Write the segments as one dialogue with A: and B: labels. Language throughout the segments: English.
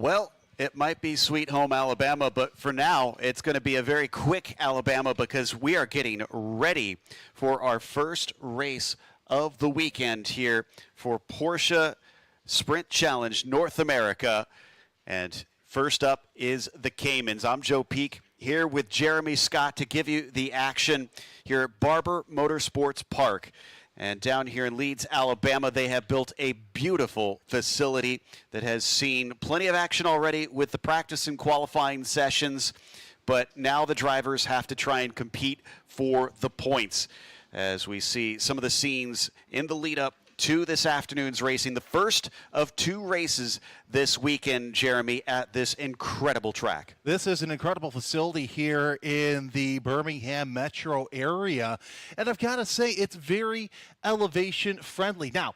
A: Well, it might be Sweet Home Alabama, but for now, it's going to be a very quick Alabama because we are getting ready for our first race of the weekend here for Porsche Sprint Challenge North America. And first up is the Caymans. I'm Joe Peak here with Jeremy Scott to give you the action here at Barber Motorsports Park. And down here in Leeds, Alabama, they have built a beautiful facility that has seen plenty of action already with the practice and qualifying sessions. But now the drivers have to try and compete for the points as we see some of the scenes in the lead up to this afternoon's racing. The first of two races this weekend, Jeremy, at this incredible track.
B: This is an incredible facility here in the Birmingham metro area. And I've got to say, it's very elevation friendly. Now,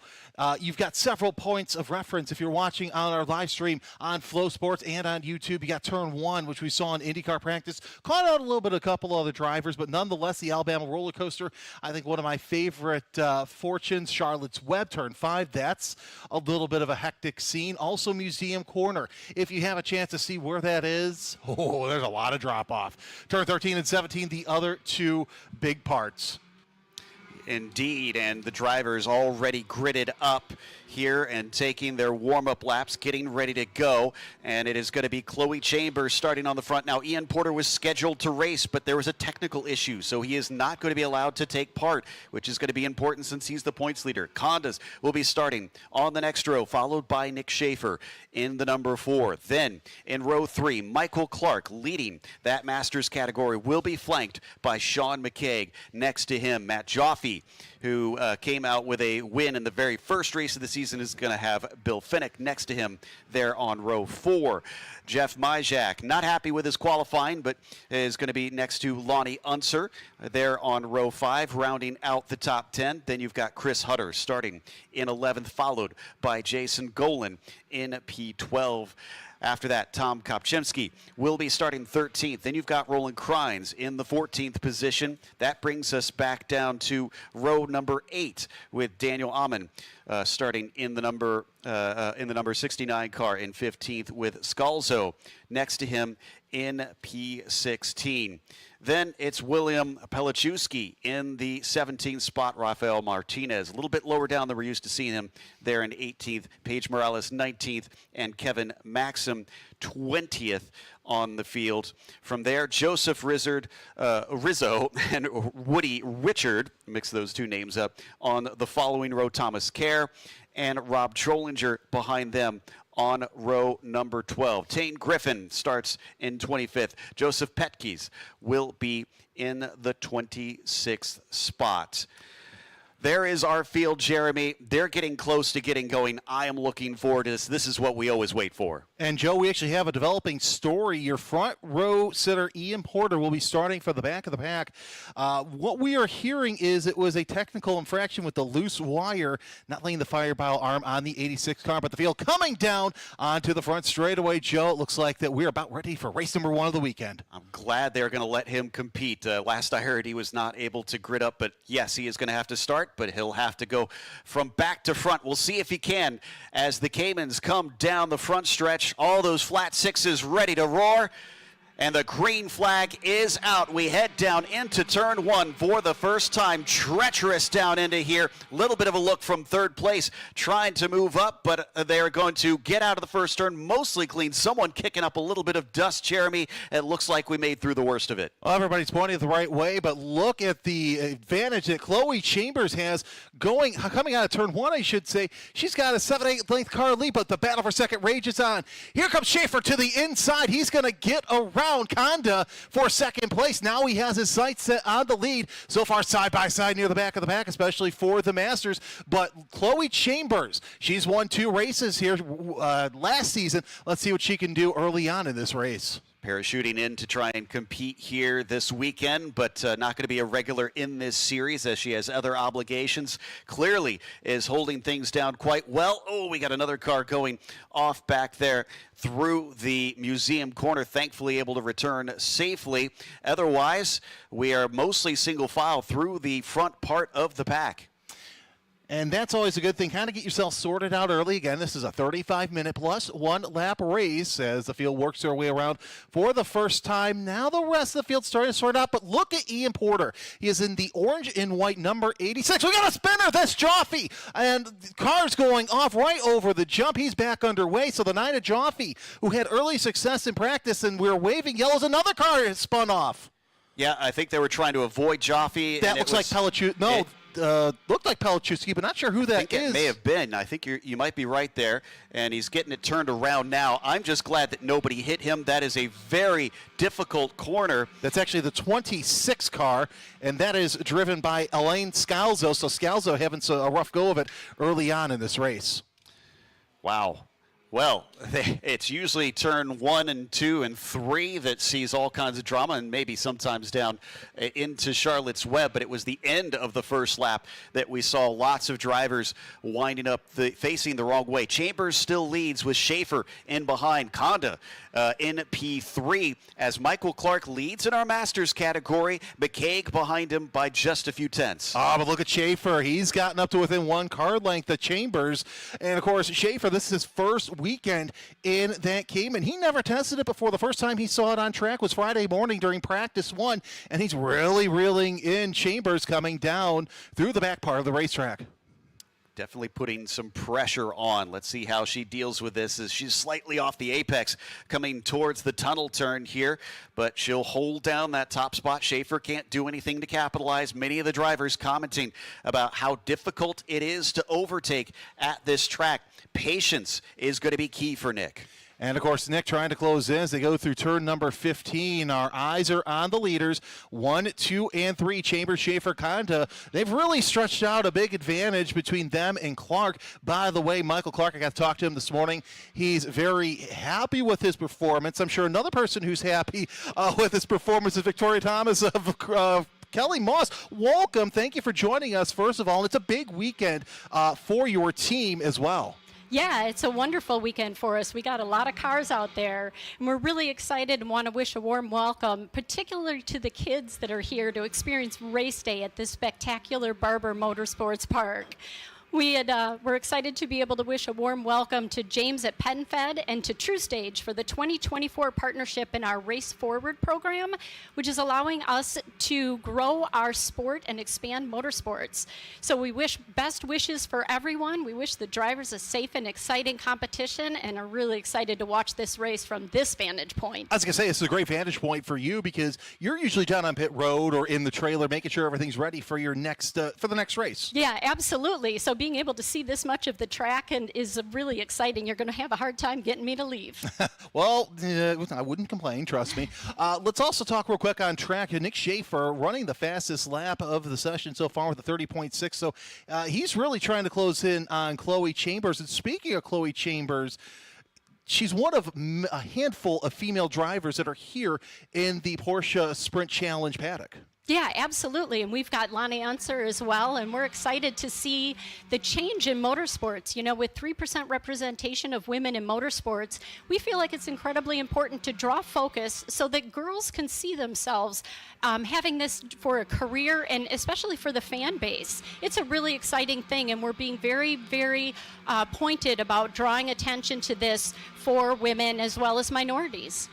B: you've got several points of reference if you're watching on our live stream on Flow Sports and on YouTube. You got turn one, which we saw in IndyCar practice. Caught out a little bit of a couple other drivers, but nonetheless, the Alabama roller coaster, I think one of my favorite fortunes, Charlotte's Web, turn 5. That's a little bit of a hectic scene. Also, Museum Corner. If you have a chance to see where that is, oh, there's a lot of drop-off. Turn 13 and 17, the other two big parts.
A: Indeed, and the drivers already gridded up here and taking their warm-up laps, getting ready to go. And it is going to be Chloe Chambers starting on the front. Now, Ian Porter was scheduled to race, but there was a technical issue, so he is not going to be allowed to take part, which is going to be important since he's the points leader. Condas will be starting on the next row, followed by Nick Schaefer in the number 4. Then, in row 3, Michael Clark leading that Masters category will be flanked by Sean McCaig. Next to him, Matt Joffe, who came out with a win in the very first race of the season, is going to have Bill Finnick next to him there on row 4. Jeff Majak, not happy with his qualifying, but is going to be next to Lonnie Unser there on row 5, rounding out the top 10. Then you've got Chris Hutter starting in 11th, followed by Jason Golan in P12. After that, Tom Kopczynski will be starting 13th. Then you've got Roland Crines in the 14th position. That brings us back down to row number 8 with Daniel Amon starting in the number 69 car in 15th with Scalzo next to him in P16. Then it's William Pelichewski in the 17th spot, Rafael Martinez. A little bit lower down than we're used to seeing him there in 18th. Paige Morales 19th, and Kevin Maxim 20th on the field. From there, Joseph Rizzo and Woody Richard, mix those two names up, on the following row, Thomas Kerr and Rob Trollinger behind them on row number 12. Tane Griffin starts in 25th. Joseph Petkes will be in the 26th spot. There is our field, Jeremy. They're getting close to getting going. I am looking forward to this. This is what we always wait for.
B: And, Joe, we actually have a developing story. Your front row sitter, Ian Porter, will be starting for the back of the pack. What we are hearing is it was a technical infraction with the loose wire, not laying the fireball arm on the 86 car, but the field coming down onto the front straightaway. Joe, it looks like that we're about ready for race number 1 of the weekend.
A: I'm glad they're going to let him compete. Last I heard, he was not able to grid up, but yes, he is going to have to start, but he'll have to go from back to front. We'll see if he can as the Caymans come down the front stretch. All those flat sixes ready to roar. And the green flag is out. We head down into turn 1 for the first time. Treacherous down into here. A little bit of a look from third place, trying to move up, but they're going to get out of the first turn mostly clean. Someone kicking up a little bit of dust, Jeremy. It looks like we made through the worst of it.
B: Well, everybody's pointing the right way, but look at the advantage that Chloe Chambers has coming out of turn 1, I should say. She's got a 7/8 length car lead, but the battle for second rages on. Here comes Schaefer to the inside. He's going to get around Conda for second place. Now he has his sights set on the lead. So far, side by side near the back of the pack, especially for the Masters. But Chloe Chambers, she's won 2 races here last season. Let's see what she can do early on in this race.
A: Parachuting in to try and compete here this weekend, but not going to be a regular in this series as she has other obligations. Clearly is holding things down quite well. Oh, we got another car going off back there through the museum corner, thankfully able to return safely. Otherwise, we are mostly single file through the front part of the pack.
B: And that's always a good thing. Kind of get yourself sorted out early. Again, this is a 35-minute plus one-lap race as the field works their way around for the first time. Now the rest of the field's starting to sort out, but look at Ian Porter. He is in the orange and white number 86. We got a spinner. That's Joffe. And the car's going off right over the jump. He's back underway. So the 9 of Joffe, who had early success in practice, and we're waving yellows, another car has spun off.
A: Yeah, I think they were trying to avoid Joffe.
B: That looks like Pelichuk. No, looked like Pelichuk, but not sure who that is.
A: It may have been. I think you might be right there, and he's getting it turned around now. I'm just glad that nobody hit him. That is a very difficult corner.
B: That's actually the 26 car, and that is driven by Elaine Scalzo. So Scalzo having a rough go of it early on in this race.
A: Wow. Well, it's usually turn 1 and 2 and 3 that sees all kinds of drama, and maybe sometimes down into Charlotte's Web, but it was the end of the first lap that we saw lots of drivers winding up facing the wrong way. Chambers still leads with Schaefer in behind. Conda in P3 as Michael Clark leads in our Masters category. McCaig behind him by just a few tenths.
B: But look at Schaefer. He's gotten up to within 1 car length of Chambers. And, of course, Schaefer, this is his first weekend in that Cayman. He never tested it before. The first time he saw it on track was Friday morning during practice 1, and he's really reeling in. Chambers coming down through the back part of the racetrack.
A: Definitely putting some pressure on. Let's see how she deals with this as she's slightly off the apex coming towards the tunnel turn here, but she'll hold down that top spot. Schaefer can't do anything to capitalize. Many of the drivers commenting about how difficult it is to overtake at this track. Patience is going to be key for Nick.
B: And, of course, Nick trying to close in as they go through turn number 15. Our eyes are on the leaders, 1, 2, and 3, Chambers, Schaefer, Conda. They've really stretched out a big advantage between them and Clark. By the way, Michael Clark, I got to talk to him this morning. He's very happy with his performance. I'm sure another person who's happy with his performance is Victoria Thomas of Kelly Moss. Welcome. Thank you for joining us, first of all. It's a big weekend for your team as well.
C: Yeah, it's a wonderful weekend for us. We got a lot of cars out there, and we're really excited and want to wish a warm welcome, particularly to the kids that are here to experience race day at this spectacular Barber Motorsports Park. We're excited to be able to wish a warm welcome to James at PenFed and to True Stage for the 2024 partnership in our Race Forward program, which is allowing us to grow our sport and expand motorsports. So we wish best wishes for everyone. We wish the drivers a safe and exciting competition and are really excited to watch this race from this vantage point.
B: I was going to say, this is a great vantage point for you because you're usually down on pit road or in the trailer making sure everything's ready for your next for the next race.
C: Yeah, absolutely. So being able to see this much of the track is really exciting. You're going to have a hard time getting me to leave.
B: Well, I wouldn't complain, trust me. Let's also talk real quick on track. Nick Schaefer running the fastest lap of the session so far with a 30.6. So he's really trying to close in on Chloe Chambers. And speaking of Chloe Chambers, she's one of a handful of female drivers that are here in the Porsche Sprint Challenge paddock.
C: Yeah, absolutely. And we've got Lonnie Unser as well, and we're excited to see the change in motorsports. You know, with 3% representation of women in motorsports, we feel like it's incredibly important to draw focus so that girls can see themselves having this for a career and especially for the fan base. It's a really exciting thing, and we're being very, very pointed about drawing attention to this for women as well as minorities.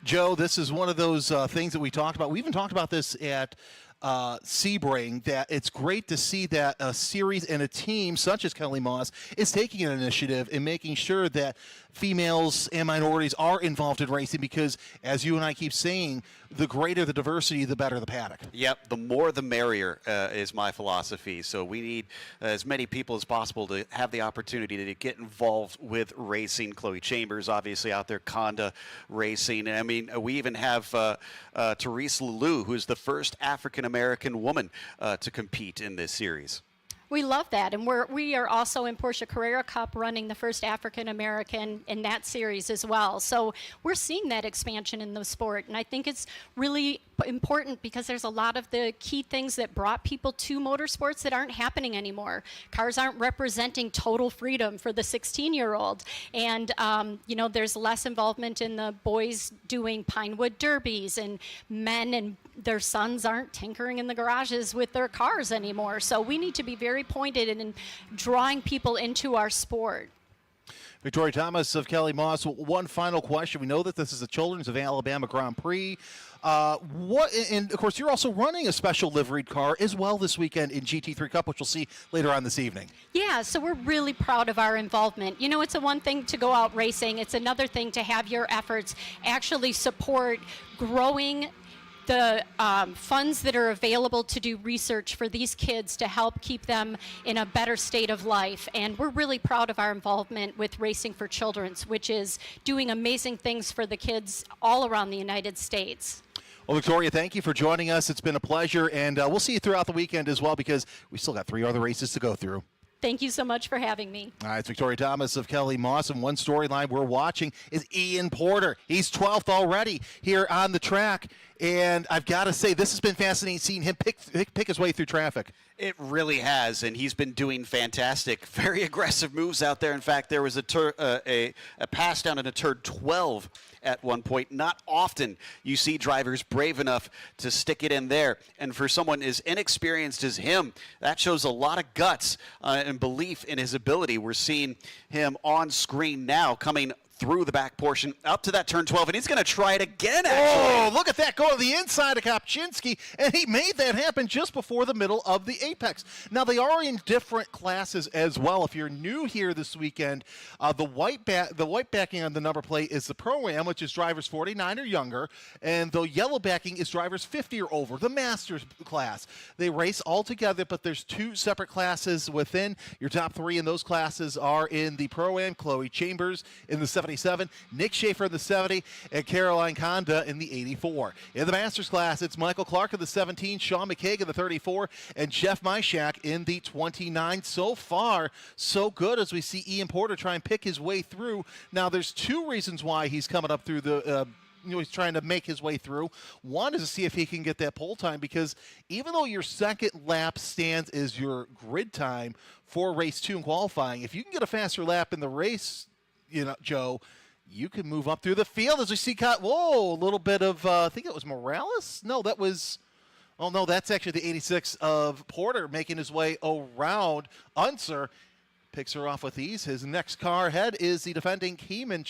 B: Joe, this is one of those things that we talked about. We even talked about this at Sebring, that it's great to see that a series and a team such as Kelly Moss is taking an initiative and making sure that females and minorities are involved in racing because, as you and I keep saying, the greater the diversity, the better the paddock.
A: Yep, the more the merrier is my philosophy. So we need as many people as possible to have the opportunity to get involved with racing. Chloe Chambers, obviously, out there, Conda racing. I mean, we even have Therese Lelou, who's the first African-American woman to compete in this series.
C: We love that, and we are also in Porsche Carrera Cup running the first African-American in that series as well. So we're seeing that expansion in the sport, and I think it's really important because there's a lot of the key things that brought people to motorsports that aren't happening anymore. Cars aren't representing total freedom for the 16-year-old. And, there's less involvement in the boys doing Pinewood derbies, and men and their sons aren't tinkering in the garages with their cars anymore. So we need to be very pointed in drawing people into our sport.
B: Victoria Thomas of Kelly Moss, one final question. We know that this is the Children's of Alabama Grand Prix. And of course, you're also running a special liveried car as well this weekend in GT3 Cup, which we'll see later on this evening.
C: Yeah, so we're really proud of our involvement. It's a one thing to go out racing. It's another thing to have your efforts actually support growing the funds that are available to do research for these kids to help keep them in a better state of life. And we're really proud of our involvement with Racing for Children's, which is doing amazing things for the kids all around the United States.
B: Well, Victoria, thank you for joining us. It's been a pleasure, and we'll see you throughout the weekend as well because we still got 3 other races to go through.
C: Thank you so much for having me.
B: All right, it's Victoria Thomas of Kelly Moss, and one storyline we're watching is Ian Porter. He's 12th already here on the track, and I've got to say, this has been fascinating seeing him pick his way through traffic.
A: It really has, and he's been doing fantastic. Very aggressive moves out there. In fact, there was a pass down in a turn 12 at one point. Not often you see drivers brave enough to stick it in there. And for someone as inexperienced as him, that shows a lot of guts and belief in his ability. We're seeing him on screen now coming through the back portion up to that turn 12, and he's going to try it again, actually.
B: Oh, look at that, go to the inside of Kopczynski, and he made that happen just before the middle of the apex. Now, they are in different classes as well. If you're new here this weekend, the white backing on the number plate is the Pro-Am, which is drivers 49 or younger, and the yellow backing is drivers 50 or over, the Masters class. They race all together, but there's 2 separate classes within. Your top 3 in those classes are in the Pro-Am, Chloe Chambers in the 77, Nick Schaefer in the 70, and Caroline Conda in the 84. In the Masters class, it's Michael Clark in the 17, Sean McCaig in the 34, and Jeff Myshak in the 29. So far, so good as we see Ian Porter try and pick his way through. Now, there's 2 reasons why he's coming up through the he's trying to make his way through. One is to see if he can get that pole time, because even though your second lap stands as your grid time for race 2 in qualifying, if you can get a faster lap in the race, Joe, you can move up through the field as we see. Whoa, a little bit of, I think it was Morales? No, that was, oh no, that's actually the 86 of Porter making his way around. Unser picks her off with ease. His next car ahead is the defending Cayman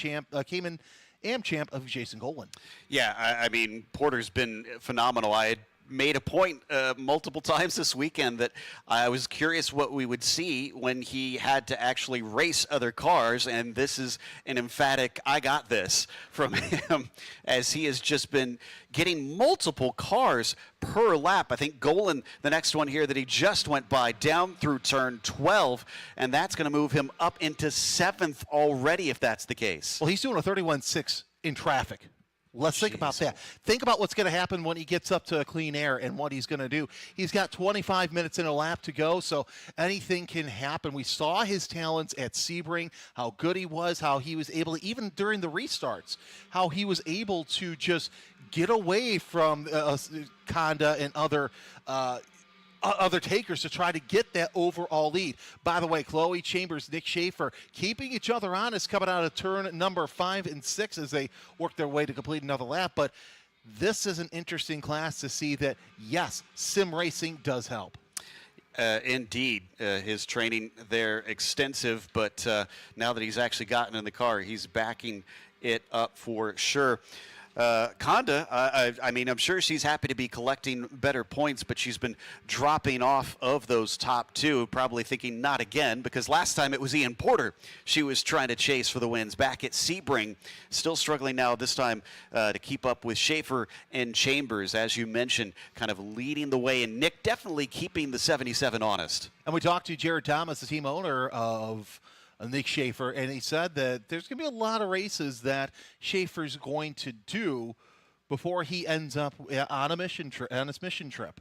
B: Am champ of Jason Golan.
A: Yeah, I mean, Porter's been phenomenal. I had made a point multiple times this weekend that I was curious what we would see when he had to actually race other cars, and this is an emphatic "I got this" from him, as he has just been getting multiple cars per lap. I think Golan, the next one here that he just went by, down through turn 12, and that's going to move him up into 7th already if that's the case.
B: Well, he's doing a 31.6 in traffic. Let's think about that. Think about what's going to happen when he gets up to clean air and what he's going to do. He's got 25 minutes in a lap to go, so anything can happen. We saw his talents at Sebring, how good he was, how he was able to, even during the restarts, how he was able to just get away from Conda and other takers to try to get that overall lead. By the way, Chloe Chambers, Nick Schaefer keeping each other honest coming out of turn number 5 and 6 as they work their way to complete another lap. But this is an interesting class to see that, yes, sim racing does help.
A: Indeed, his training there extensive, but now that he's actually gotten in the car, he's backing it up for sure. Conda, I mean, I'm sure she's happy to be collecting better points, but she's been dropping off of those top 2, probably thinking not again, because last time it was Ian Porter she was trying to chase for the wins back at Sebring. Still struggling now this time to keep up with Schaefer and Chambers, as you mentioned, kind of leading the way, and Nick definitely keeping the 77 honest.
B: And we talked to Jared Thomas, the team owner of Nick Schaefer, and he said that there's going to be a lot of races that Schaefer's going to do before he ends up on his mission trip.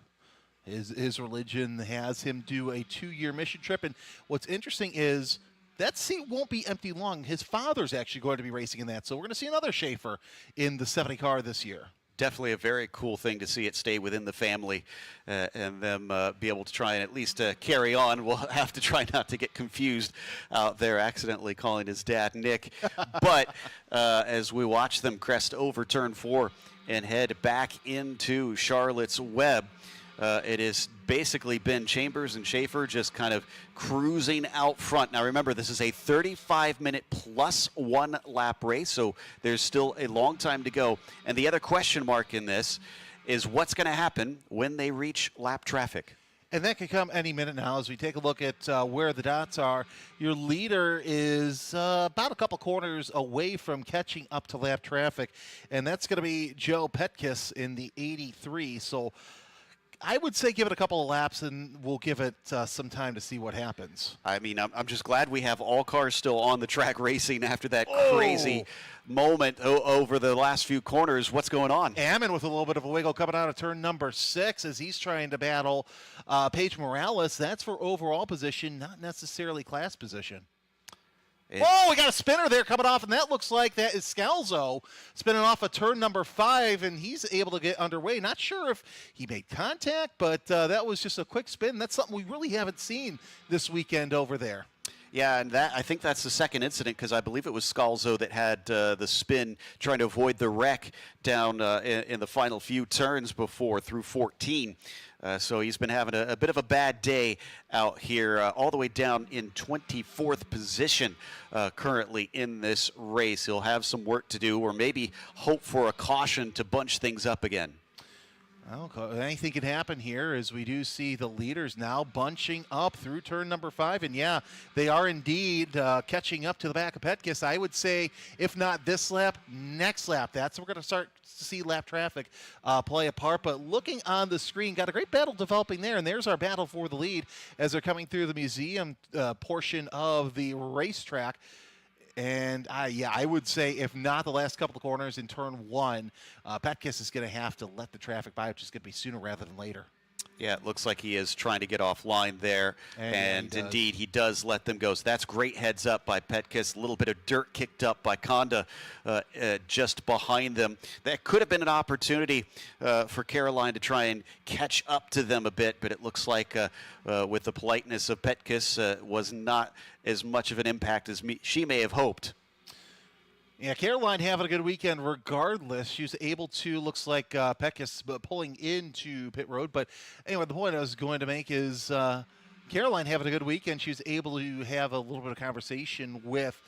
B: His religion has him do a 2-year mission trip, and what's interesting is that seat won't be empty long. His father's actually going to be racing in that, so we're going to see another Schaefer in the 70 car this year.
A: Definitely a very cool thing to see it stay within the family and them be able to try and at least carry on. We'll have to try not to get confused out there accidentally calling his dad Nick. But as we watch them crest over turn 4 and head back into Charlotte's Web, it has basically been Chambers and Schaefer just kind of cruising out front. Now remember, this is a 35-minute plus 1 lap race, so there's still a long time to go. And the other question mark in this is what's going to happen when they reach lap traffic.
B: And that could come any minute now as we take a look at where the dots are. Your leader is about a couple corners away from catching up to lap traffic, and that's going to be Joe Petkus in the 83. So I would say give it a couple of laps, and we'll give it some time to see what happens.
A: I mean, I'm just glad we have all cars still on the track racing after that crazy moment over the last few corners. What's going on?
B: Ammon with a little bit of a wiggle coming out of turn number 6 as he's trying to battle Paige Morales. That's for overall position, not necessarily class position. Oh, we got a spinner there coming off, and that looks like that is Scalzo spinning off of turn number 5, and he's able to get underway. Not sure if he made contact, but that was just a quick spin. That's something we really haven't seen this weekend over there.
A: Yeah, and I think that's the second incident because I believe it was Scalzo that had the spin trying to avoid the wreck down in the final few turns before through 14. So he's been having a bit of a bad day out here, all the way down in 24th position currently in this race. He'll have some work to do or maybe hope for a caution to bunch things up again.
B: Well, anything can happen here as we do see the leaders now bunching up through turn number 5. And, yeah, they are indeed catching up to the back of Petkus. I would say if not this lap, next lap. That's when we're going to start to see lap traffic play a part. But looking on the screen, got a great battle developing there. And there's our battle for the lead as they're coming through the museum portion of the racetrack. And, I would say if not the last couple of corners in turn 1, Petkus is going to have to let the traffic by, which is going to be sooner rather than later.
A: Yeah, it looks like he is trying to get offline there, and indeed he does let them go. So that's great heads up by Petkus. A little bit of dirt kicked up by Conda just behind them. That could have been an opportunity for Caroline to try and catch up to them a bit, but it looks like with the politeness of Petkus was not as much of an impact as she may have hoped.
B: Yeah, Caroline having a good weekend regardless. She was able to, looks like Petkus pulling into pit road. But anyway, the point I was going to make is Caroline having a good weekend. She was able to have a little bit of conversation with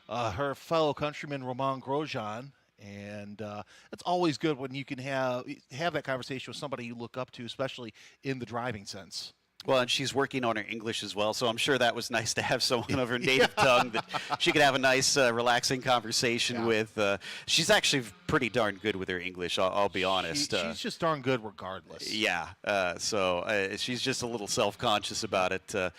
B: her fellow countryman, Romain Grosjean. And it's always good when you can have that conversation with somebody you look up to, especially in the driving sense.
A: Well, and she's working on her English as well, so I'm sure that was nice to have someone of her native tongue that she could have a nice, relaxing conversation with. She's actually pretty darn good with her English, I'll be honest.
B: She's just darn good regardless.
A: Yeah, so she's just a little self-conscious about it,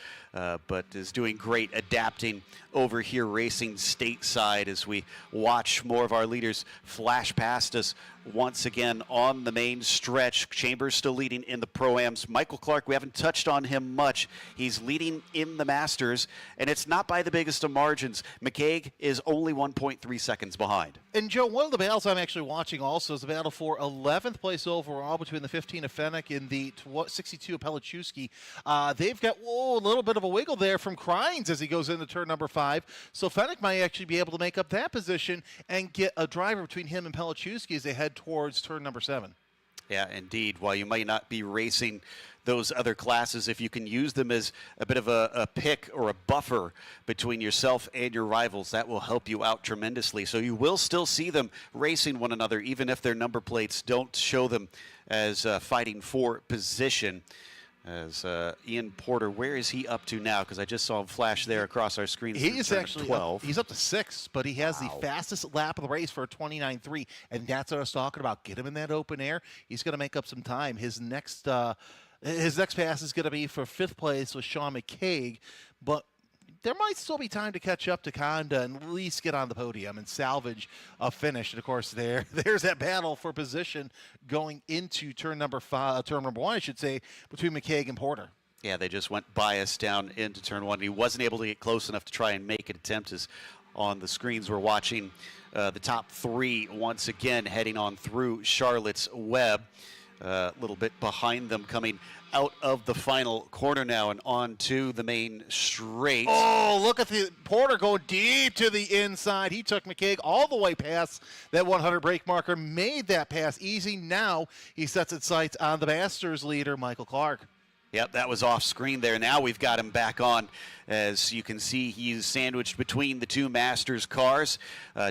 A: but is doing great adapting over here racing stateside as we watch more of our leaders flash past us once again on the main stretch. Chambers still leading in the Pro-Ams. Michael Clark, we haven't touched on him much. He's leading in the Masters, and it's not by the biggest of margins. McCaig is only 1.3 seconds behind.
B: And, Joe, one of the battles I'm actually watching also is the battle for 11th place overall between the 15 of Fenech and the 62 of Pelichewski. They've got a little bit of a wiggle there from Crines as he goes into turn number 5. So Fenech might actually be able to make up that position and get a driver between him and Pelichewski as they head towards turn number 7.
A: Yeah, indeed. While you might not be racing those other classes, if you can use them as a bit of a pick or a buffer between yourself and your rivals, that will help you out tremendously. So you will still see them racing one another, even if their number plates don't show them as fighting for position. As Ian Porter, where is he up to now? Because I just saw him flash there across our screen.
B: He's actually 12. He's up to 6, but he has the fastest lap of the race for a 29.3, and that's what I was talking about. Get him in that open air. He's going to make up some time. His next pass is going to be for 5th place with Sean McCaig, but there might still be time to catch up to Conda and at least get on the podium and salvage a finish. And, of course, there's that battle for position going into turn number 1, I should say, between McCaig and Porter.
A: Yeah, they just went biased down into turn 1. He wasn't able to get close enough to try and make an attempt, as on the screens we're watching the top three once again heading on through Charlotte's Web. A little bit behind them coming out of the final corner now and on to the main straight.
B: Oh, look at the Porter going deep to the inside. He took McCaig all the way past that 100 brake marker, made that pass easy. Now he sets its sights on the Masters leader, Michael Clark.
A: Yep, that was off screen there. Now we've got him back on. As you can see, he's sandwiched between the two Masters cars.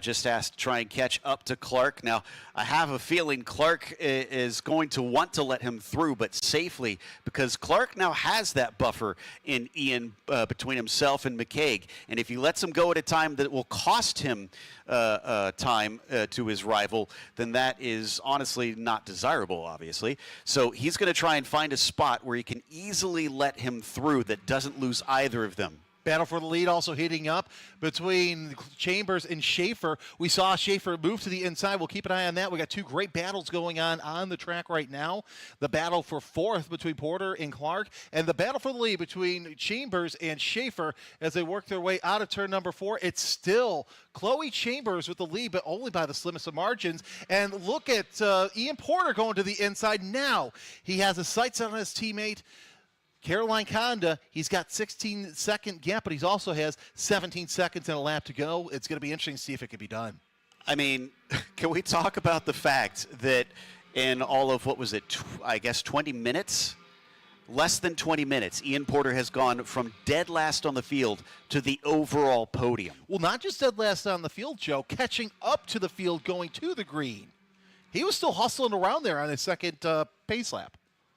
A: Just has to try and catch up to Clark. Now, I have a feeling Clark is going to want to let him through, but safely, because Clark now has that buffer in Ian between himself and McCaig. And if he lets him go at a time that will cost him time to his rival, then that is honestly not desirable, obviously. So he's going to try and find a spot where he can easily let him through that doesn't lose either of them.
B: Battle for the lead also heating up between Chambers and Schaefer. We saw Schaefer move to the inside. We'll keep an eye on that. We got two great battles going on the track right now. The battle for fourth between Porter and Clark, and the battle for the lead between Chambers and Schaefer as they work their way out of turn number 4. It's still Chloe Chambers with the lead, but only by the slimmest of margins. And look at Ian Porter going to the inside now. He has his sights on his teammate Caroline Conda. He's got 16-second gap, but he also has 17 seconds and a lap to go. It's going to be interesting to see if it can be done.
A: I mean, can we talk about the fact that in all of, what was it, I guess 20 minutes? Less than 20 minutes, Ian Porter has gone from dead last on the field to the overall podium.
B: Well, not just dead last on the field, Joe, catching up to the field going to the green. He was still hustling around there on his second pace lap.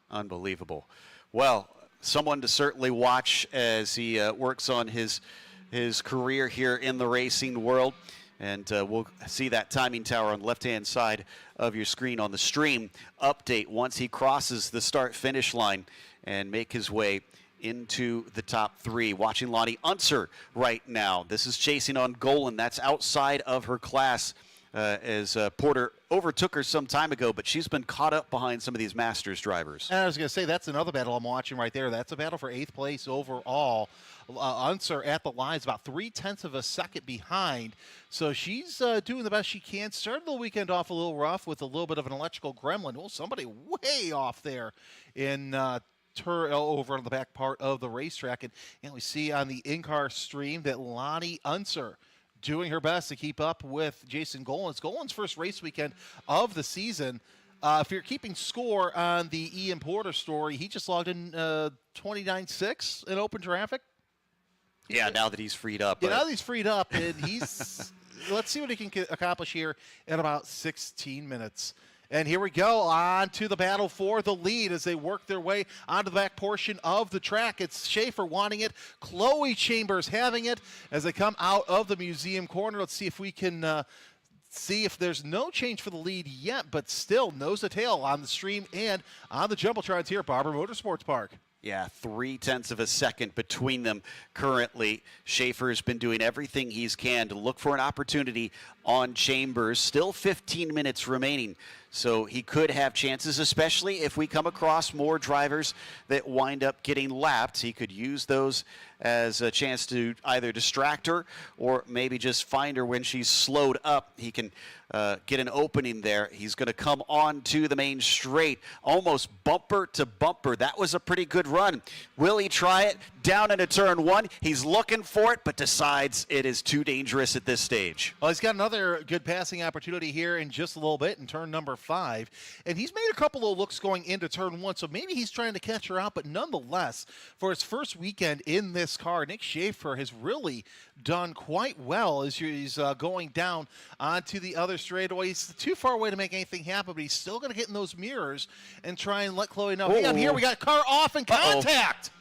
A: Unbelievable. Well, someone to certainly watch as he works on his career here in the racing world. And we'll see that timing tower on the left-hand side of your screen on the stream update once he crosses the start-finish line and make his way into the top 3. Watching Lonnie Unser right now. This is chasing on Golan. That's outside of her class as Porter overtook her some time ago, but she's been caught up behind some of these Masters drivers.
B: And I was going to say, that's another battle I'm watching right there. That's a battle for 8th place overall. Unser at the lines about 0.3 of a second behind. So she's doing the best she can. Started the weekend off a little rough with a little bit of an electrical gremlin. Oh, somebody way off there in over on the back part of the racetrack. And we see on the in-car stream that Lonnie Unser doing her best to keep up with Jason Golan. It's Golan's first race weekend of the season. If you're keeping score on the Ian Porter story, he just logged in 29.6 in open traffic.
A: Yeah, now that he's freed up.
B: Yeah, now that he's freed up, and he's let's see what he can accomplish here in about 16 minutes. And here we go, on to the battle for the lead as they work their way onto the back portion of the track. It's Schaefer wanting it, Chloe Chambers having it as they come out of the museum corner. Let's see if we can see if there's no change for the lead yet, but still nose to tail on the stream and on the Jumbotrons here at Barber Motorsports Park.
A: Yeah, 0.3 of a second between them currently. Schaefer has been doing everything he can to look for an opportunity on Chambers. Still 15 minutes remaining, so he could have chances, especially if we come across more drivers that wind up getting lapped. He could use those as a chance to either distract her or maybe just find her when she's slowed up. He can get an opening there. He's going to come on to the main straight, almost bumper to bumper. That was a pretty good run. Will he try it? Down into turn 1. He's looking for it, but decides it is too dangerous at this stage.
B: Well, he's got another good passing opportunity here in just a little bit in turn number 5. And he's made a couple of looks going into turn 1, so maybe he's trying to catch her out. But nonetheless, for his first weekend in this car, Nick Schaefer has really done quite well as he's going down onto the other straightaway. He's too far away to make anything happen, but he's still going to get in those mirrors and try and let Chloe know, hey, I'm here. We got a car off in contact.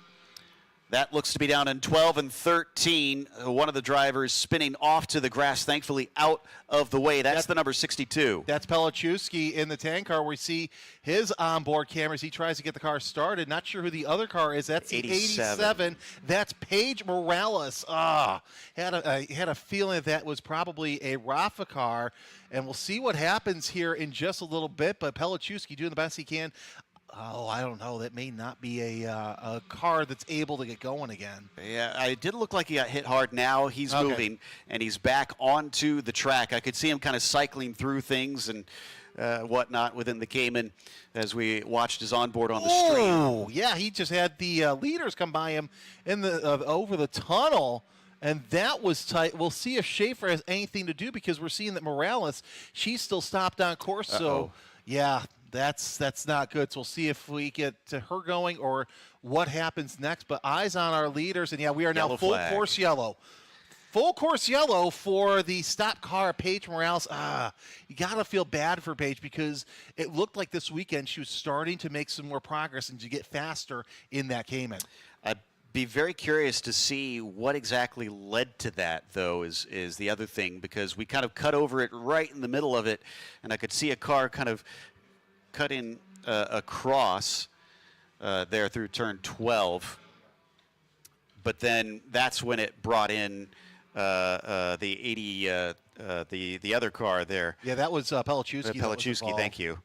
A: That looks to be down in 12 and 13. One of the drivers spinning off to the grass, thankfully out of the way. That's the number 62.
B: That's Pelichowski in the tank car. We see his onboard cameras. He tries to get the car started. Not sure who the other car is. That's 87. That's Paige Morales. Had a feeling that was probably a Rafa car. And we'll see what happens here in just a little bit. But Pelichowski doing the best he can Oh, I don't know. That may not be a car that's able to get going again.
A: Yeah, it did look like he got hit hard. Now he's
B: Okay.
A: moving, and he's back onto the track. I could see him kind of cycling through things and whatnot within the Cayman as we watched his onboard on the stream.
B: Oh, yeah, he just had the leaders come by him in the over the tunnel, and that was tight. We'll see if Schaefer has anything to do because we're seeing that Morales, she's still stopped on course. So, yeah, that's not good. So we'll see if we get her going or what happens next. But eyes on our leaders, and yeah, we are now
A: Yellow
B: full
A: flag.
B: course yellow. Full course yellow for the stop car, Paige Morales. You got to feel bad for Paige because it looked like this weekend she was starting to make some more progress and to get faster in that Cayman.
A: I'd be very curious to see what exactly led to that, though, is the other thing, because we kind of cut over it right in the middle of it, and I could see a car kind of cut in across there through turn 12. But then that's when it brought in the 80, the other car there.
B: Yeah, that was Pelichewski.
A: Pelichewski, thank you.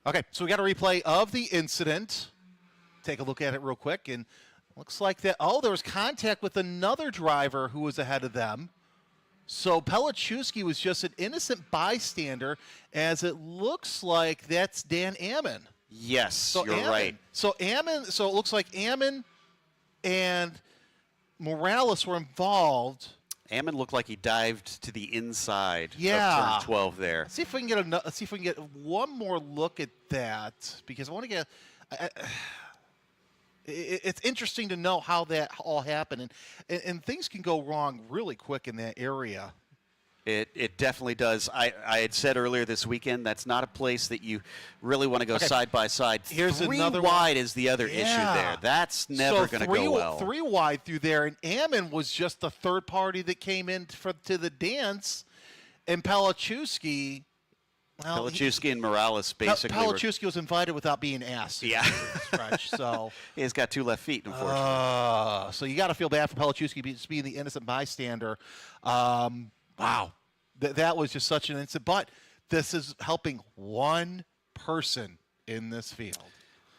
B: Okay, so we got a replay of the incident. Take a look at it real quick, and looks like that. Oh, there was contact with another driver who was ahead of them. So Pelichewski was just an innocent bystander, as it looks like that's Dan Ammon.
A: Yes,
B: So
A: you're
B: Ammon,
A: right.
B: So it looks like Ammon and Morales were involved.
A: Ammon looked like he dived to the inside
B: Yeah.
A: of turn 12 there.
B: Let's see if we can get let's see if we can get one more look at that, because I want to get. It's interesting to know how that all happened, and things can go wrong really quick in that area.
A: It definitely does. I had said earlier this weekend that's not a place that you really want to go side by side.
B: Here's
A: three
B: another
A: wide is the other issue
B: Yeah.
A: there. That's never going to go well.
B: Three wide through there, and Ammon was just the third party that came in to the dance, and Pelichewski. Well,
A: Pelichewski and Morales basically were,
B: Pelichewski was invited without being asked.
A: Yeah.
B: Stretch, so.
A: He's got two left feet, unfortunately.
B: So you got to feel bad for Pelichewski being the innocent bystander. Wow, that was just such an incident. But this is helping one person in this field.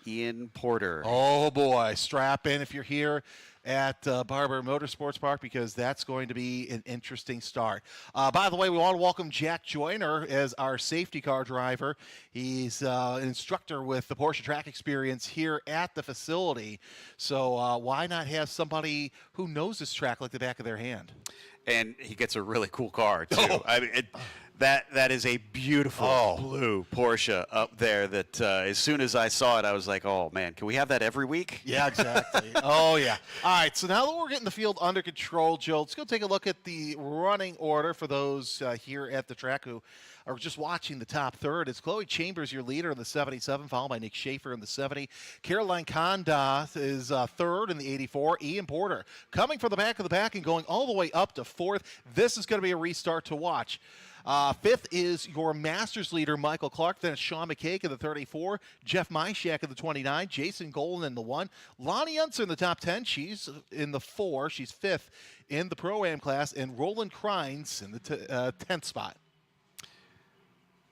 A: Ian Porter.
B: Oh boy, strap in if you're here at Barber Motorsports Park, because that's going to be an interesting start. By the way, we want to welcome Jack Joyner as our safety car driver. He's an instructor with the Porsche Track Experience here at the facility. So why not have somebody who knows this track like the back of their hand?
A: And he gets a really cool car, too. I mean, that is a beautiful blue Porsche up there that as soon as I saw it, I was like, oh, man, can we have that every week?
B: Yeah, exactly. Oh, yeah. All right, so now that we're getting the field under control, Joe, let's go take a look at the running order for those here at the track who are just watching the top third. It's Chloe Chambers, your leader, in the 77, followed by Nick Schaefer in the 70. Caroline Conda is third in the 84. Ian Porter coming from the back of the pack and going all the way up to fourth. This is going to be a restart to watch. Fifth is your Masters leader, Michael Clark. Then it's Sean McCaig in the 34, Jeff Myshak in the 29, Jason Golden in the 1, Lonnie Unser in the top 10. She's in the 4. She's fifth in the Pro-Am class, and Roland Krines in the 10th spot.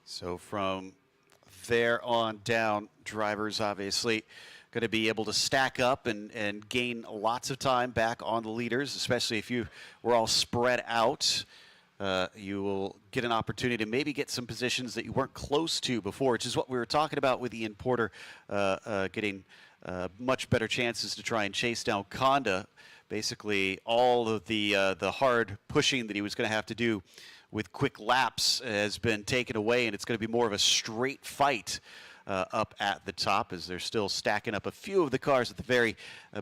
A: So from there on down, drivers obviously going to be able to stack up and gain lots of time back on the leaders, especially if you were all spread out. You will get an opportunity to maybe get some positions that you weren't close to before, which is what we were talking about with Ian Porter getting much better chances to try and chase down Conda. Basically, all of the hard pushing that he was going to have to do with quick laps has been taken away, and it's going to be more of a straight fight up at the top as they're still stacking up a few of the cars at the very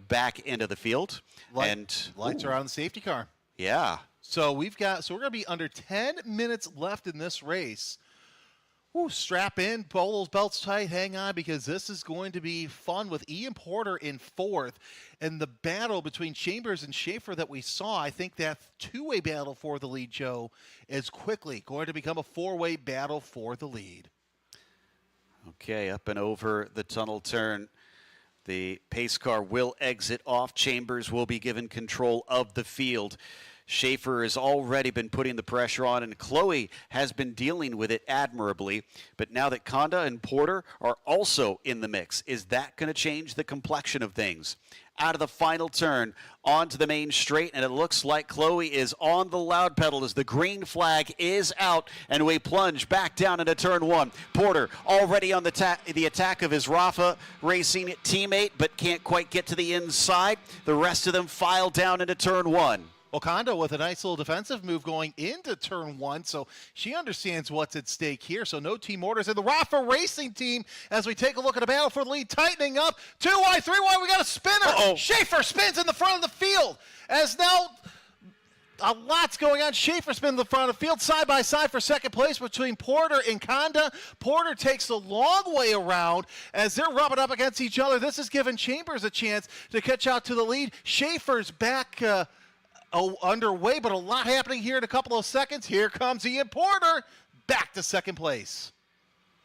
A: back end of the field.
B: Lights are on the safety car.
A: Yeah.
B: So we're going to be under 10 minutes left in this race. Ooh, strap in, pull those belts tight, hang on, because this is going to be fun with Ian Porter in fourth. And the battle between Chambers and Schaefer that we saw, I think that two-way battle for the lead, Joe, is quickly going to become a four-way battle for the lead.
A: Okay, up and over the tunnel turn. The pace car will exit off. Chambers will be given control of the field. Schaefer has already been putting the pressure on, and Chloe has been dealing with it admirably. But now that Conda and Porter are also in the mix, is that going to change the complexion of things? Out of the final turn, onto the main straight, and it looks like Chloe is on the loud pedal as the green flag is out, and we plunge back down into turn 1. Porter already on the attack of his Rafa Racing teammate, but can't quite get to the inside. The rest of them file down into turn 1.
B: Well, Conda with a nice little defensive move going into turn 1, so she understands what's at stake here. So no team orders in the Rafa Racing team as we take a look at a battle for the lead, tightening up. 2 wide, 3 wide, we got a spinner. Schaefer spins in the front of the field as now a lot's going on. Schaefer spins in the front of the field, side by side for second place between Porter and Conda. Porter takes the long way around as they're rubbing up against each other. This is giving Chambers a chance to catch out to the lead. Schaefer's back underway, but a lot happening here in a couple of seconds. Here comes Ian Porter back to second place.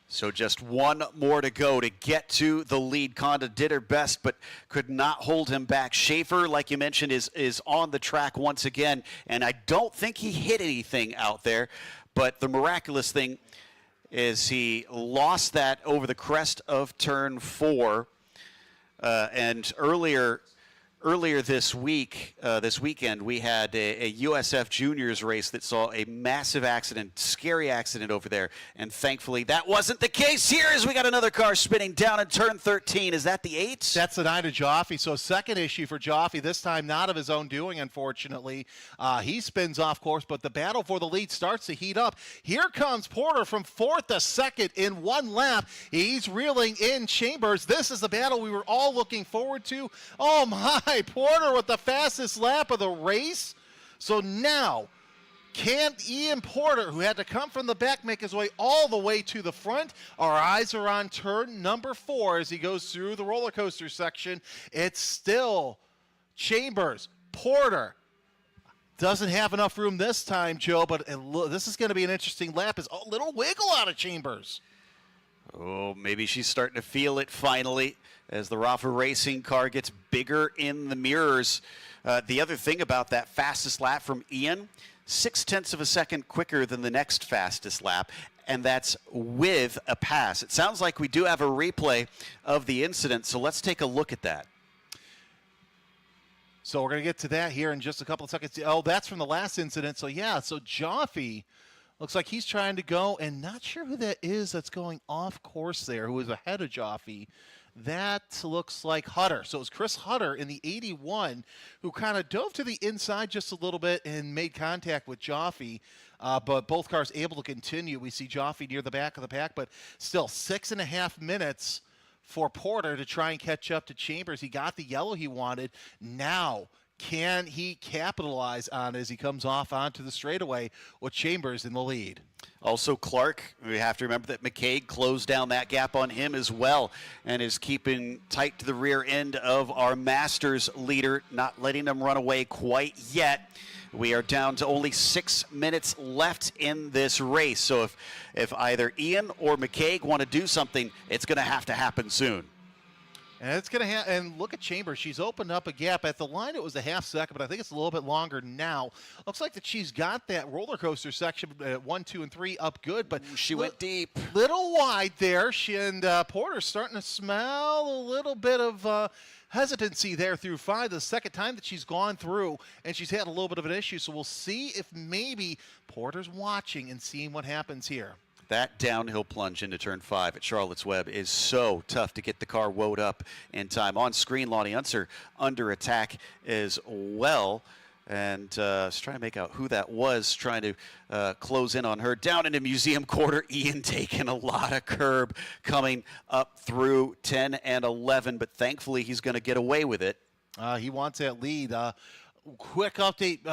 A: So just one more to go to get to the lead. Conda did her best, but could not hold him back. Schaefer, like you mentioned, is on the track once again, and I don't think he hit anything out there, but the miraculous thing is he lost that over the crest of turn 4, and earlier this weekend, we had a USF Juniors race that saw a massive accident, scary accident over there. And thankfully, that wasn't the case here as we got another car spinning down in turn 13. Is that the 8?
B: That's the 9 of Joffe. So second issue for Joffe, this time not of his own doing, unfortunately. He spins off course, but the battle for the lead starts to heat up. Here comes Porter from 4th to 2nd in 1 lap. He's reeling in Chambers. This is the battle we were all looking forward to. Oh, my. Porter with the fastest lap of the race. So now, can Ian Porter, who had to come from the back, make his way all the way to the front? Our eyes are on turn number 4 as he goes through the roller coaster section. It's still Chambers, Porter. Doesn't have enough room this time, Joe, but this is going to be an interesting lap. Is a little wiggle out of Chambers.
A: Oh, maybe she's starting to feel it finally as the Rafa Racing car gets bigger in the mirrors. The other thing about that fastest lap from Ian, 0.6 of a second quicker than the next fastest lap, and that's with a pass. It sounds like we do have a replay of the incident, so let's take a look at that.
B: So we're going to get to that here in just a couple of seconds. Oh, that's from the last incident. So, yeah, so Joffe looks like he's trying to go, and not sure who that is that's going off course there, who is ahead of Joffe. That looks like Hutter. So it was Chris Hutter in the 81 who kind of dove to the inside just a little bit and made contact with Joffe, but both cars able to continue. We see Joffe near the back of the pack, but still 6.5 minutes for Porter to try and catch up to Chambers. He got the yellow he wanted. Now, can he capitalize on it as he comes off onto the straightaway with Chambers in the lead?
A: Also, Clark, we have to remember that McCaig closed down that gap on him as well and is keeping tight to the rear end of our Masters leader, not letting them run away quite yet. We are down to only 6 minutes left in this race. So if either Ian or McCaig want to do something, it's going to have to happen soon.
B: And it's going to and look at Chambers. She's opened up a gap. At the line, it was a half second, but I think it's a little bit longer now. Looks like that she's got that roller coaster section 1, 2, and 3 up good, but
A: she went deep.
B: Little wide there. She and Porter's starting to smell a little bit of hesitancy there through 5. The second time that she's gone through, and she's had a little bit of an issue. So we'll see if maybe Porter's watching and seeing what happens here.
A: That downhill plunge into turn 5 at Charlotte's Web is so tough to get the car woed up in time. On screen, Lonnie Unser under attack as well. And just trying to make out who that was trying to close in on her. Down into Museum Quarter, Ian taking a lot of curb coming up through 10 and 11. But thankfully, he's going to get away with it.
B: He wants that lead. Quick update,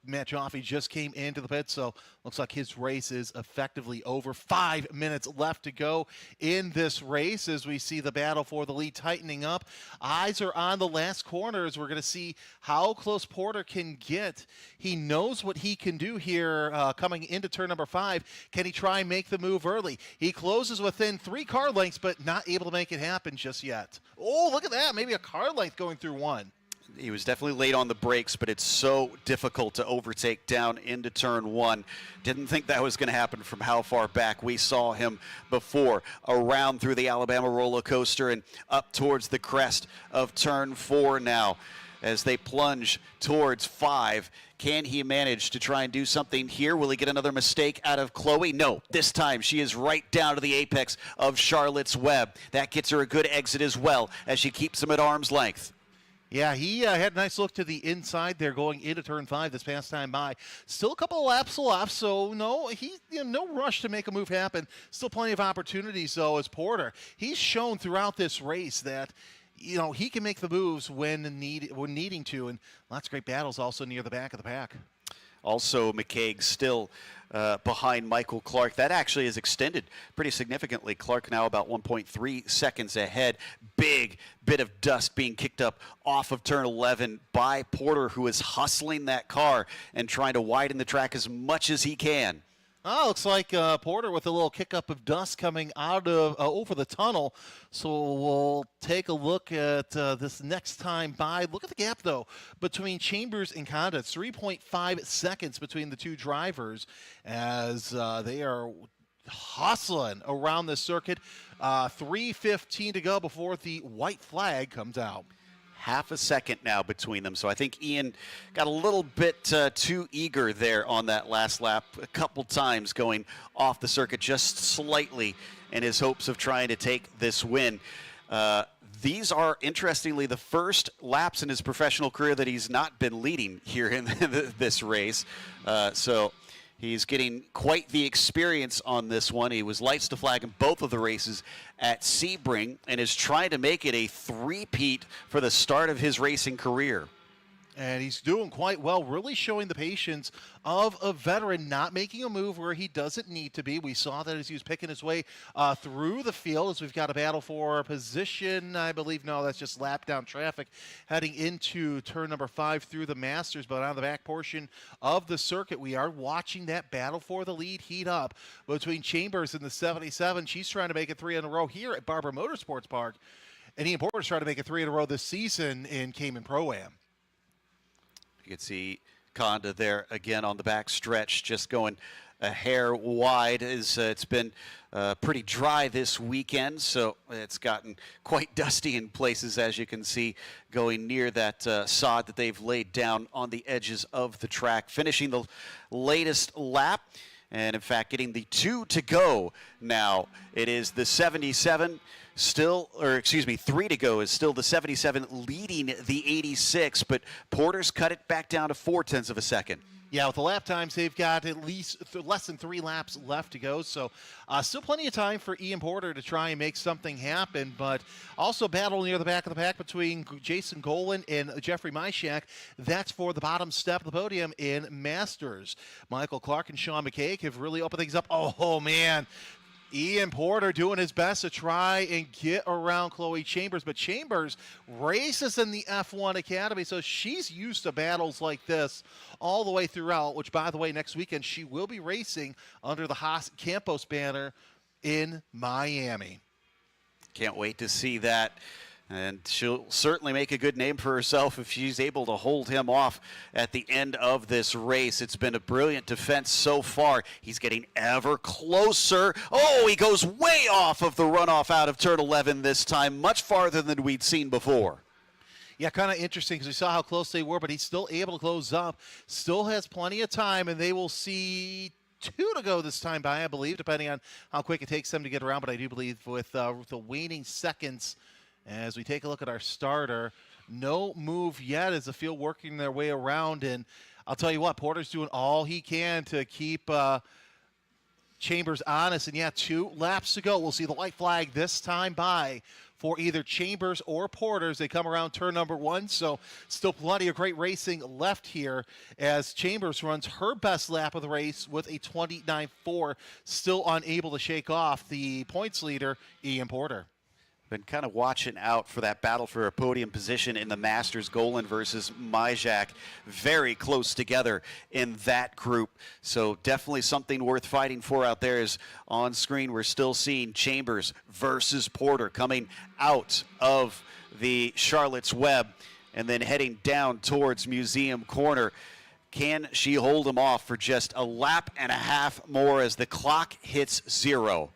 B: Matt Joffe just came into the pit, so looks like his race is effectively over. 5 minutes left to go in this race as we see the battle for the lead tightening up. Eyes are on the last corners. We're going to see how close Porter can get. He knows what he can do here coming into turn number 5. Can he try and make the move early? He closes within 3 car lengths, but not able to make it happen just yet. Oh, look at that. Maybe a car length going through 1.
A: he was definitely late on the brakes, but it's so difficult to overtake down into turn one. Didn't think that was going to happen from how far back we saw him before. Around through the Alabama roller coaster and up towards the crest of turn four now as they plunge towards 5. Can he manage to try and do something here? Will he get another mistake out of Chloe? No, this time she is right down to the apex of Charlotte's Web. That gets her a good exit as well as she keeps him at arm's length.
B: Yeah, he had a nice look to the inside there going into turn 5 this past time by. Still a couple of laps left, so no rush to make a move happen. Still plenty of opportunities, though, as Porter. He's shown throughout this race that he can make the moves when needing to, and lots of great battles also near the back of the pack.
A: Also, McCaig still behind Michael Clark. That actually is extended pretty significantly. Clark now about 1.3 seconds ahead. Big bit of dust being kicked up off of turn 11 by Porter, who is hustling that car and trying to widen the track as much as he can.
B: Oh, looks like Porter with a little kick up of dust coming out of over the tunnel. So we'll take a look at this next time by. Look at the gap, though, between Chambers and Conda. It's 3.5 seconds between the two drivers as they are hustling around the circuit. 3:15 to go before the white flag comes out.
A: Half a second now between them. So I think Ian got a little bit too eager there on that last lap, a couple times going off the circuit just slightly in his hopes of trying to take this win. These are, interestingly, the first laps in his professional career that he's not been leading here in this race. So he's getting quite the experience on this one. He was lights to flag in both of the races at Sebring and is trying to make it a three-peat for the start of his racing career.
B: And he's doing quite well, really showing the patience of a veteran, not making a move where he doesn't need to be. We saw that as he was picking his way through the field as we've got a battle for position. I believe, no, that's just lap down traffic heading into turn number 5 through the Masters. But on the back portion of the circuit, we are watching that battle for the lead heat up between Chambers and the 77. She's trying to make it 3 in a row here at Barber Motorsports Park. And Ian Porter's trying to make it 3 in a row this season in Cayman Pro-Am.
A: You can see Conda there again on the back stretch, just going a hair wide. It's been pretty dry this weekend, so it's gotten quite dusty in places, as you can see, going near that sod that they've laid down on the edges of the track. Finishing the latest lap, and in fact getting the 2 to go now. It is the 77 3 to go is still the 77 leading the 86, but Porter's cut it back down to 0.4 of a second.
B: Yeah, with the lap times, they've got at least less than 3 laps left to go. So still plenty of time for Ian Porter to try and make something happen. But also battle near the back of the pack between Jason Golan and Jeffrey Myshak. That's for the bottom step of the podium in Masters. Michael Clark and Sean McCaig have really opened things up. Oh man. Ian Porter doing his best to try and get around Chloe Chambers, but Chambers races in the F1 Academy, so she's used to battles like this all the way throughout, which, by the way, next weekend she will be racing under the Haas Campos banner in Miami.
A: Can't wait to see that. And she'll certainly make a good name for herself if she's able to hold him off at the end of this race. It's been a brilliant defense so far. He's getting ever closer. Oh, he goes way off of the runoff out of turn 11 this time, much farther than we'd seen before.
B: Yeah, kind of interesting because we saw how close they were, but he's still able to close up. Still has plenty of time, and they will see 2 to go this time by, I believe, depending on how quick it takes them to get around. But I do believe with the waning seconds, as we take a look at our starter, no move yet as the field working their way around. And I'll tell you what, Porter's doing all he can to keep Chambers honest. And yeah, 2 laps to go. We'll see the white flag this time by for either Chambers or Porter as they come around turn number 1. So still plenty of great racing left here as Chambers runs her best lap of the race with a 29.4, still unable to shake off the points leader, Ian Porter.
A: Been kind of watching out for that battle for a podium position in the Masters. Golan versus Myjak, very close together in that group. So definitely something worth fighting for out there. Is on screen we're still seeing Chambers versus Porter coming out of the Charlotte's Web. and then heading down towards Museum Corner. Can she hold him off for just a lap and a half more as the clock hits 0?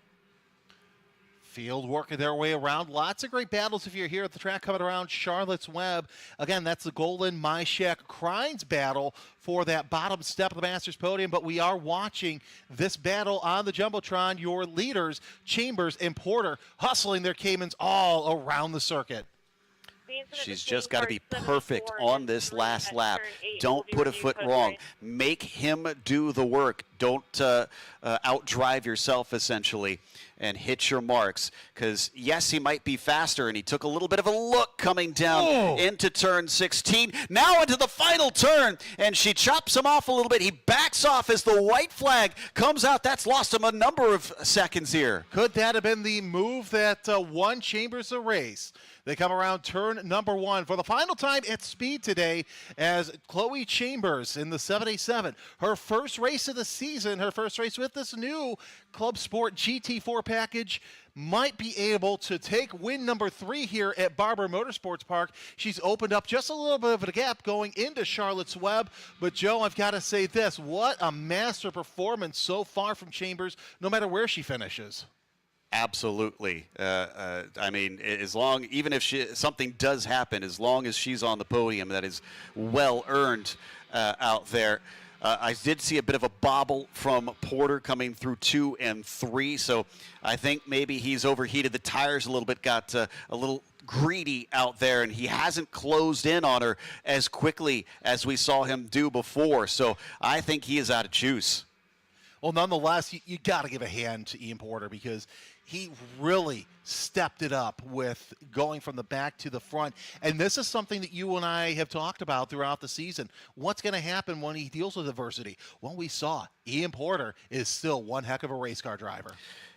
B: Field working their way around. Lots of great battles if you're here at the track coming around Charlotte's Web. Again, that's the Golden Myshak Crines battle for that bottom step of the Masters podium. But we are watching this battle on the Jumbotron. Your leaders, Chambers and Porter, hustling their Caymans all around the circuit.
A: She's just got to be perfect on this last lap. Don't put a foot wrong. Make him do the work. Don't outdrive yourself, essentially, and hit your marks. Because, yes, he might be faster, and he took a little bit of a look coming down into turn 16. Now into the final turn, and she chops him off a little bit. He backs off as the white flag comes out. That's lost him a number of seconds here.
B: Could that have been the move that won Chambers a race? They come around turn number 1 for the final time at speed today as Chloe Chambers in the 787. Her first race of the season, her first race with this new Club Sport GT4 package, might be able to take win number 3 here at Barber Motorsports Park. She's opened up just a little bit of a gap going into Charlotte's Web. But, Joe, I've got to say this. What a master performance so far from Chambers, no matter where she finishes.
A: Absolutely. I mean, even if something does happen, as long as she's on the podium, that is well earned out there. I did see a bit of a bobble from Porter coming through 2 and 3, so I think maybe he's overheated the tires a little bit, got a little greedy out there, and he hasn't closed in on her as quickly as we saw him do before. So I think he is out of juice.
B: Well, nonetheless, you got to give a hand to Ian Porter because he really stepped it up with going from the back to the front. And this is something that you and I have talked about throughout the season. What's going to happen when he deals with adversity? Well, we saw Ian Porter is still one heck of a race car driver.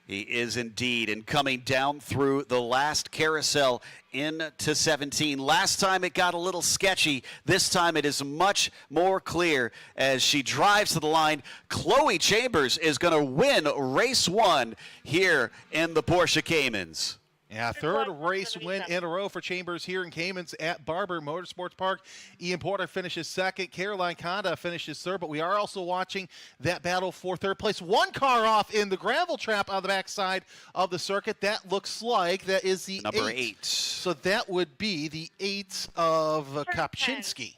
A: He is indeed, and coming down through the last carousel into 17. Last time it got a little sketchy. This time it is much more clear as she drives to the line. Chloe Chambers is going to win race 1 here in the Porsche Caymans.
B: Yeah, third race win in a row for Chambers here in Caymans at Barber Motorsports Park. Ian Porter finishes second. Caroline Conda finishes third, but we are also watching that battle for third place. One car off in the gravel trap on the backside of the circuit. That looks like that is the
A: number 8.
B: So that would be the 8 of Kopczynski.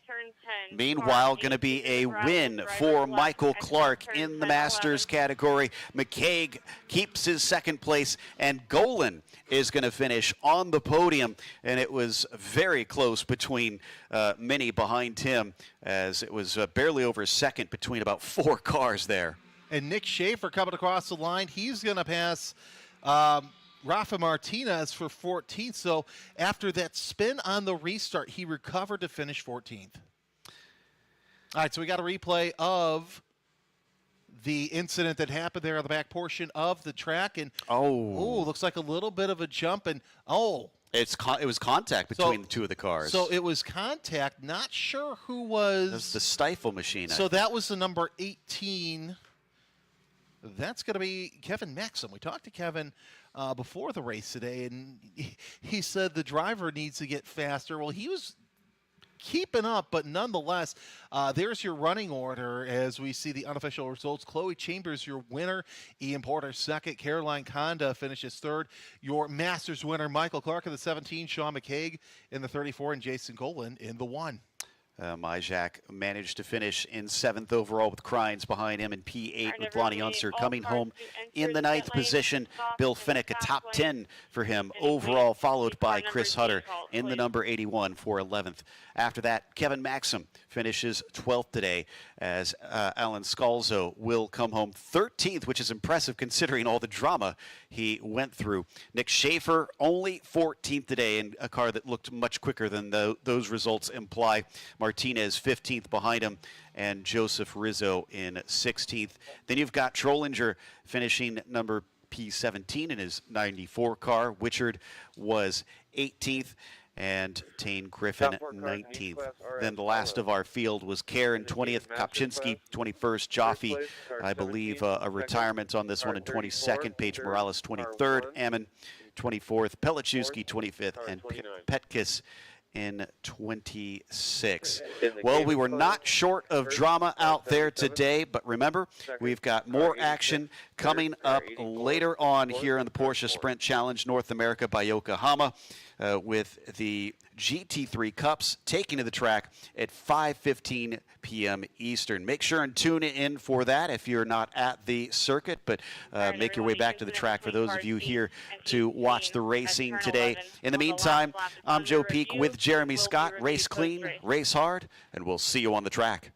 A: Meanwhile, going to be a win for Michael Clark in the Masters category. McCaig keeps his second place, and Golan is going to finish on the podium. And it was very close between many behind him, as it was barely over a second between about 4 cars there.
B: And Nick Schaefer coming across the line. He's going to pass Rafa Martinez for 14th. So after that spin on the restart, he recovered to finish 14th. All right, so we got a replay of the incident that happened there on the back portion of the track. And, looks like a little bit of a jump. And,
A: it was contact between the 2 of the cars.
B: So it was contact. Not sure who was.
A: That's the stifle machine.
B: So that was the number 18. That's going to be Kevin Maxim. We talked to Kevin before the race today, and he said the driver needs to get faster. Well, he was keeping up, but nonetheless, there's your running order as we see the unofficial results. Chloe Chambers, your winner. Ian Porter, second. Caroline Conda finishes third. Your Masters winner, Michael Clark in the 17. Sean McCaig in the 34. And Jason Golan in the 1.
A: Myshak managed to finish in 7th overall with Crines behind him, and P8 with Lonnie Unser coming home in the 9th position. Bill Finnick, a top 10 for him overall, followed by Chris Hutter in the number 81 for 11th. After that, Kevin Maxim finishes 12th today, as Alan Scalzo will come home 13th, which is impressive considering all the drama he went through. Nick Schaefer only 14th today in a car that looked much quicker than those results imply. Martinez 15th behind him, and Joseph Rizzo in 16th. Then you've got Trollinger finishing number P17 in his 94 car. Wichard was 18th. And Tane Griffin 19th. Then the last of our field was Karen 20th, Kopczynski 21st, Jaffe, I believe a retirement on this one in 22nd, Paige Morales 23rd, Ammon 24th, Pelichewski 25th, and Petkis in 26. Well, we were not short of drama out there today, but remember, we've got more action coming up later on here in the Porsche Sprint Challenge North America by Yokohama with the GT3 Cups taking to the track at 5:15 p.m. Eastern. Make sure and tune in for that if you're not at the circuit, but make your way back to the track for those of you here to watch the racing today. In the meantime, I'm Joe Peak with Jeremy Scott. Race clean, race hard, and we'll see you on the track.